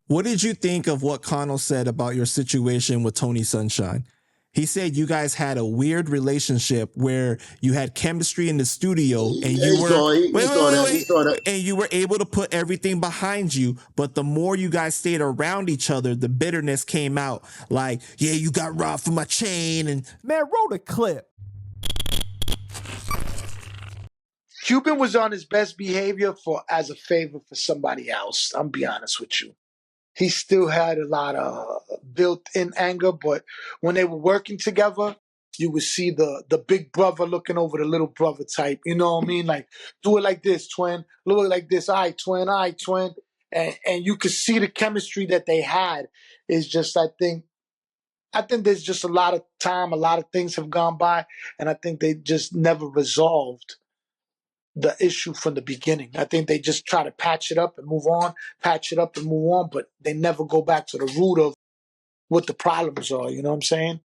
What did you think of what Cano said about your situation with Tony Sunshine? He said you guys had a weird relationship where you had chemistry in the studio and you were and you were able to put everything behind you, but the more you guys stayed around each other, the bitterness came out. Like, yeah, you got robbed for my chain, and man, roll the clip. Cuban was on his best behavior as a favor for somebody else. I'm be honest with you. He still had a lot of built-in anger, but when they were working together, you would see the big brother looking over the little brother type. You know what I mean? Like, do it like this, twin. Do it like this. All right, twin. All right, twin. And you could see the chemistry that they had. Is just, I think there's just a lot of time, a lot of things have gone by, and I think they just never resolved the issue from the beginning. I think they just try to patch it up and move on, but they never go back to the root of what the problems are. You know what I'm saying?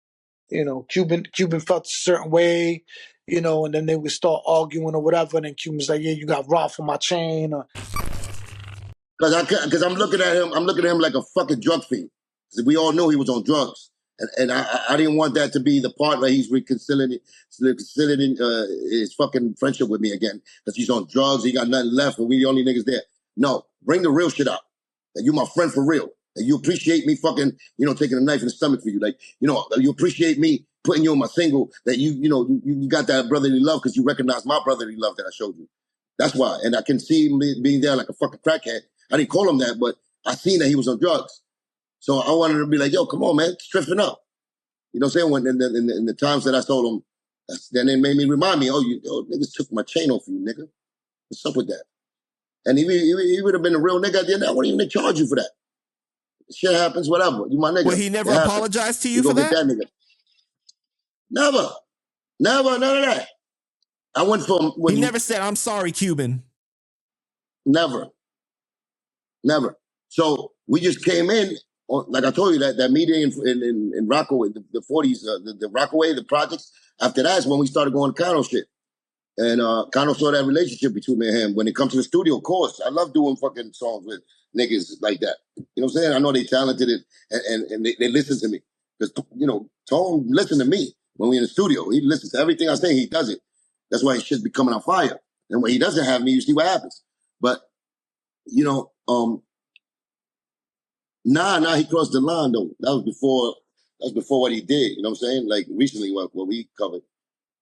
You know, Cuban felt a certain way, you know, and then they would start arguing or whatever, and then Cuban's like, yeah, you got robbed for my chain. Because I'm looking at him like a fucking drug fiend. We all know he was on drugs. And I didn't want that to be the part where he's reconsidering his fucking friendship with me again. Because he's on drugs, he got nothing left, and we the only niggas there. No, bring the real shit out. That you my friend for real. That you appreciate me fucking, taking a knife in the stomach for you. Like, you appreciate me putting you on my single. That you got that brotherly love because you recognize my brotherly love that I showed you. That's why. And I can see him being there like a fucking crackhead. I didn't call him that, but I seen that he was on drugs. So I wanted to be like, yo, come on, man, stiffen up. You know what I'm saying? When in the times that I told him, then it made me remind me, niggas took my chain off you, nigga. What's up with that? And he would have been a real nigga at the end. I wouldn't even charge you for that. Shit happens, whatever. You my nigga. Well, he never apologized to you for that? Nigga. Never, none of that. I went from... He never said, I'm sorry, Cuban. Never. So we just came in, like I told you, that meeting in Rockaway, the 40s, the Rockaway, the projects. After that is when we started going Cano shit. And Cano saw that relationship between me and him. When it comes to the studio, of course, I love doing fucking songs with niggas like that. You know what I'm saying? I know they talented and they listen to me. Because, Tone listen to me when we in the studio. He listens to everything I say. He does it. That's why his shit be coming on fire. And when he doesn't have me, you see what happens. But, Nah, he crossed the line though. That was before what he did. You know what I'm saying? Like recently what we covered.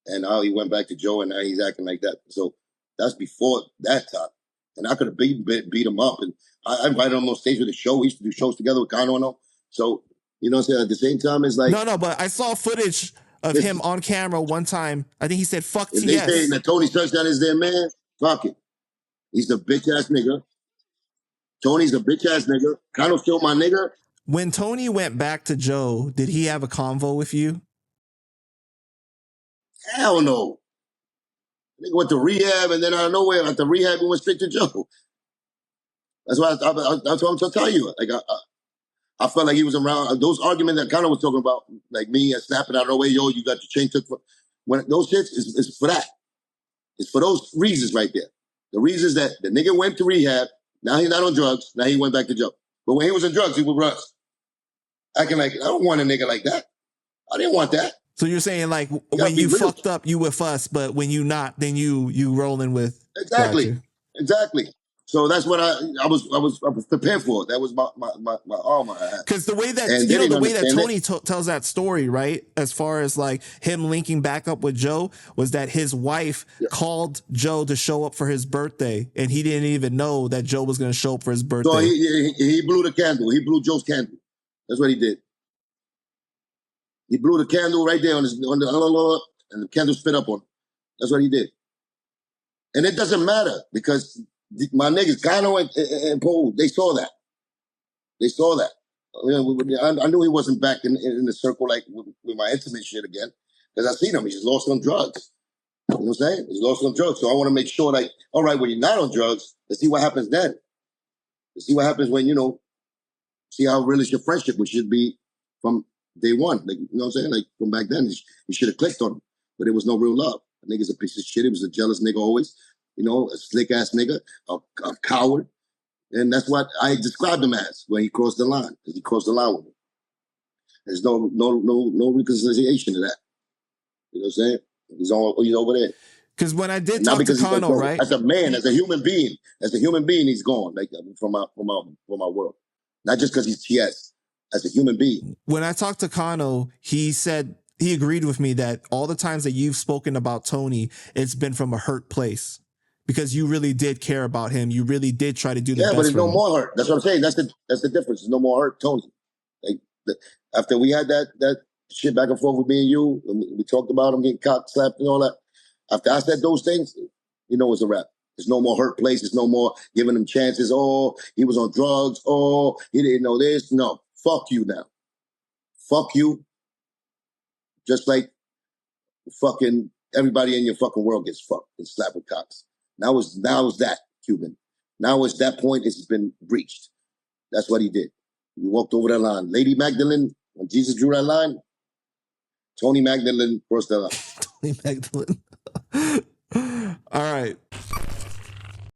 And how he went back to Joe and now he's acting like that. So that's before that time. And I could have beat him up. And I invited him on stage with the show. We used to do shows together with Cano and all. So, you know what I'm saying? At the same time, it's like... No, but I saw footage of him on camera one time. I think he said, fuck TS. If they say that Tony Sunshine is their man, fuck it. He's a bitch-ass nigga. Tony's a bitch-ass nigga. Cano killed my nigga. When Tony went back to Joe, did he have a convo with you? Hell no. Nigga went to rehab, and then out of nowhere, after rehab, we went straight to Joe. That's why that's what I'm trying to tell you. Like, I felt like he was around. Those arguments that Cano was talking about, like me snapping out of the way, yo, you got your chain took. When those shits is for that. It's for those reasons right there. The reasons that the nigga went to rehab, now he's not on drugs, now he went back to Joe. But when he was on drugs, he was Russ. Acting like, I don't want a nigga like that. I didn't want that. So you're saying like when you fucked up, you with us, but when you not, then you rolling with. Exactly. So that's what I was prepared for. That was my armor I had. Because the way that the way that Tony tells that story, right? As far as like him linking back up with Joe, was that his wife called Joe to show up for his birthday, and he didn't even know that Joe was going to show up for his birthday. So he blew the candle. He blew Joe's candle. That's what he did. He blew the candle right there on and the candle spit up on him. That's what he did. And it doesn't matter because my niggas, Cano and Paul, they saw that. They saw that. I knew he wasn't back in the circle like with my intimate shit again because I seen him. He just lost on drugs. You know what I'm saying? He's lost on drugs. So I want to make sure, like, all right, when you're not on drugs, let's see what happens then. Let's see what happens when, see how real is your friendship, which should be from day one. Like, you know what I'm saying? Like, from back then, you should have clicked on him. But there was no real love. The nigga's a piece of shit. He was a jealous nigga always. A slick-ass nigga, a coward. And that's what I described him as when he crossed the line. He crossed the line with me. There's no reconciliation to that. You know what I'm saying? He's over there. Because when I did Not talk to because Cano, right? As a man, as a human being, he's gone. Like from our world. Not just because he's TS. As a human being. When I talked to Cano, he said he agreed with me that all the times that you've spoken about Tony, it's been from a hurt place because you really did care about him. You really did try to do the best. Yeah, but there's no more hurt. That's what I'm saying. That's the difference. There's no more hurt, Tony. Like after we had that shit back and forth with me and you, and we talked about him getting cock slapped and all that. After I said those things, you know it's a wrap. There's no more hurt place. There's no more giving him chances. Oh, he was on drugs. Oh, he didn't know this. No, fuck you now. Fuck you. Just like fucking everybody in your fucking world gets fucked and slapped with cocks. Now is that, Cuban. Now is that point has been breached. That's what he did. He walked over that line. Lady Magdalene, when Jesus drew that line, Tony Magdalene crossed that line. Tony Magdalene. All right.